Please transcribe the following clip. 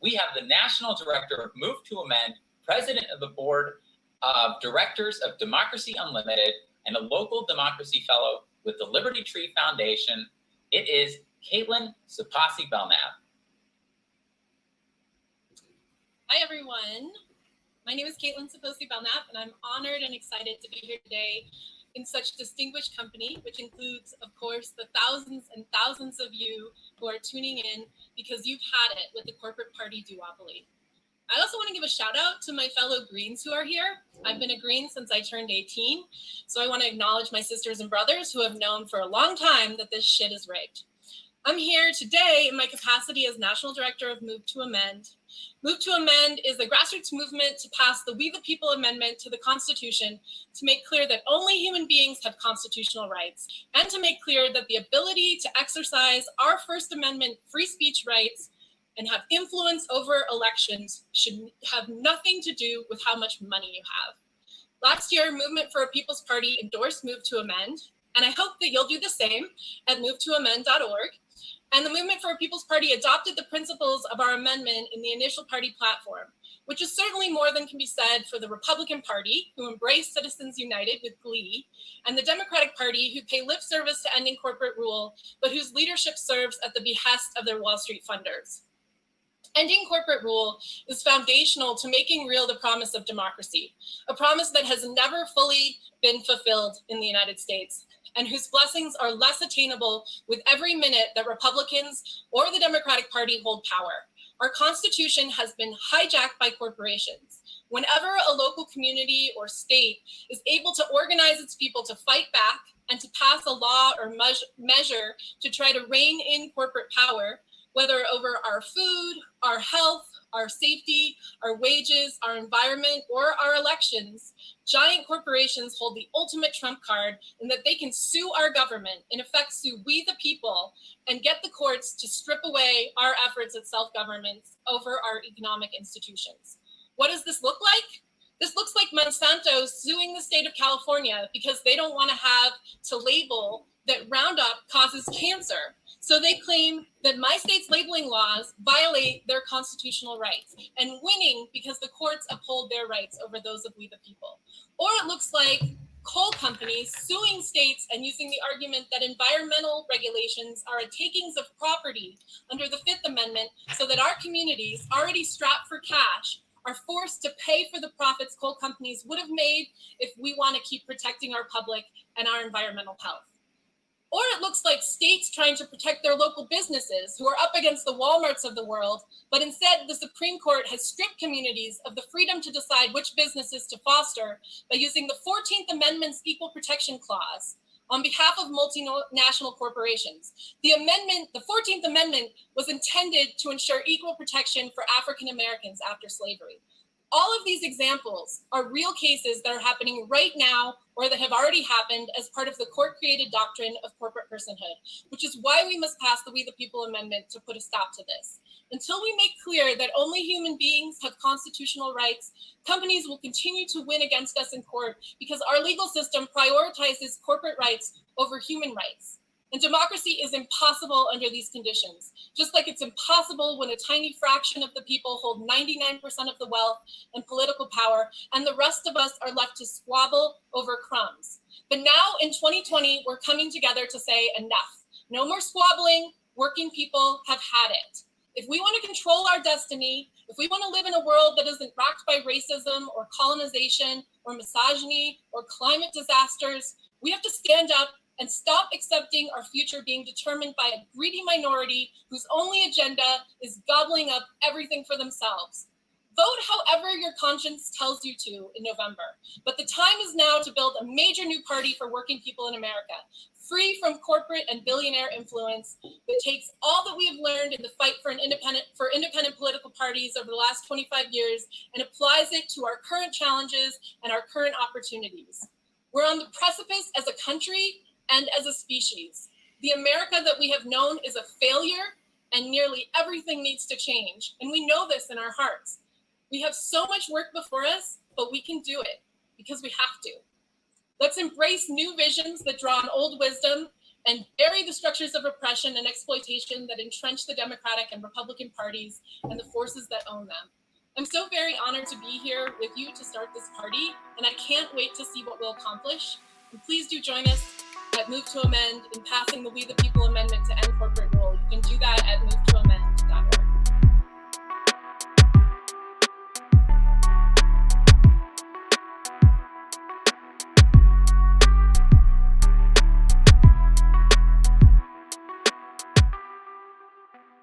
we have the National Director of Move to Amend, President of the Board of Directors of Democracy Unlimited, and a local democracy fellow with the Liberty Tree Foundation. It is Kaitlin Sopoci-Belknap. Hi, everyone. My name is Kaitlin Sopoci-Belknap, and I'm honored and excited to be here today in such distinguished company, which includes, of course, the thousands and thousands of you who are tuning in because you've had it with the corporate party duopoly. I also want to give a shout out to my fellow Greens who are here. I've been a Green since I turned 18, so I want to acknowledge my sisters and brothers who have known for a long time that this shit is rigged. I'm here today in my capacity as National Director of Move to Amend. Move to Amend is a grassroots movement to pass the We the People Amendment to the Constitution to make clear that only human beings have constitutional rights, and to make clear that the ability to exercise our First Amendment free speech rights and have influence over elections should have nothing to do with how much money you have. Last year, Movement for a People's Party endorsed Move to Amend, and I hope that you'll do the same at movetoamend.org. And the Movement for a People's Party adopted the principles of our amendment in the initial party platform, which is certainly more than can be said for the Republican Party, who embraced Citizens United with glee, and the Democratic Party, who pay lip service to ending corporate rule, but whose leadership serves at the behest of their Wall Street funders. Ending corporate rule is foundational to making real the promise of democracy, a promise that has never fully been fulfilled in the United States, and whose blessings are less attainable with every minute that Republicans or the Democratic Party hold power. Our Constitution has been hijacked by corporations. Whenever a local community or state is able to organize its people to fight back and to pass a law or measure to try to rein in corporate power, whether over our food, our health, our safety, our wages, our environment, or our elections, giant corporations hold the ultimate trump card in that they can sue our government, in effect sue we the people, and get the courts to strip away our efforts at self-government over our economic institutions. What does this look like? This looks like Monsanto suing the state of California because they don't want to have to label that Roundup causes cancer. So they claim that my state's labeling laws violate their constitutional rights, and winning because the courts uphold their rights over those of we the people. Or it looks like coal companies suing states and using the argument that environmental regulations are a takings of property under the Fifth Amendment so that our communities, already strapped for cash, are forced to pay for the profits coal companies would have made if we want to keep protecting our public and our environmental health. Or it looks like states trying to protect their local businesses who are up against the Walmarts of the world, but instead the Supreme Court has stripped communities of the freedom to decide which businesses to foster by using the 14th Amendment's Equal Protection Clause on behalf of multinational corporations. The 14th Amendment was intended to ensure equal protection for African Americans after slavery. All of these examples are real cases that are happening right now or that have already happened as part of the court-created doctrine of corporate personhood, which is why we must pass the We the People Amendment to put a stop to this. Until we make clear that only human beings have constitutional rights, companies will continue to win against us in court because our legal system prioritizes corporate rights over human rights. And democracy is impossible under these conditions, just like it's impossible when a tiny fraction of the people hold 99% of the wealth and political power, and the rest of us are left to squabble over crumbs. But now in 2020, we're coming together to say enough. No more squabbling. Working people have had it. If we want to control our destiny, if we want to live in a world that isn't rocked by racism or colonization or misogyny or climate disasters, we have to stand up and stop accepting our future being determined by a greedy minority whose only agenda is gobbling up everything for themselves. Vote however your conscience tells you to in November, but the time is now to build a major new party for working people in America, free from corporate and billionaire influence, that takes all that we have learned in the fight for independent political parties over the last 25 years and applies it to our current challenges and our current opportunities. We're on the precipice as a country and as a species. The America that we have known is a failure, and nearly everything needs to change. And we know this in our hearts. We have so much work before us, but we can do it because we have to. Let's embrace new visions that draw on old wisdom and bury the structures of oppression and exploitation that entrench the Democratic and Republican parties and the forces that own them. I'm so very honored to be here with you to start this party, and I can't wait to see what we'll accomplish. And please do join us at Move to Amend in passing the We the People Amendment to end corporate rule. You can do that at movetoamend.org.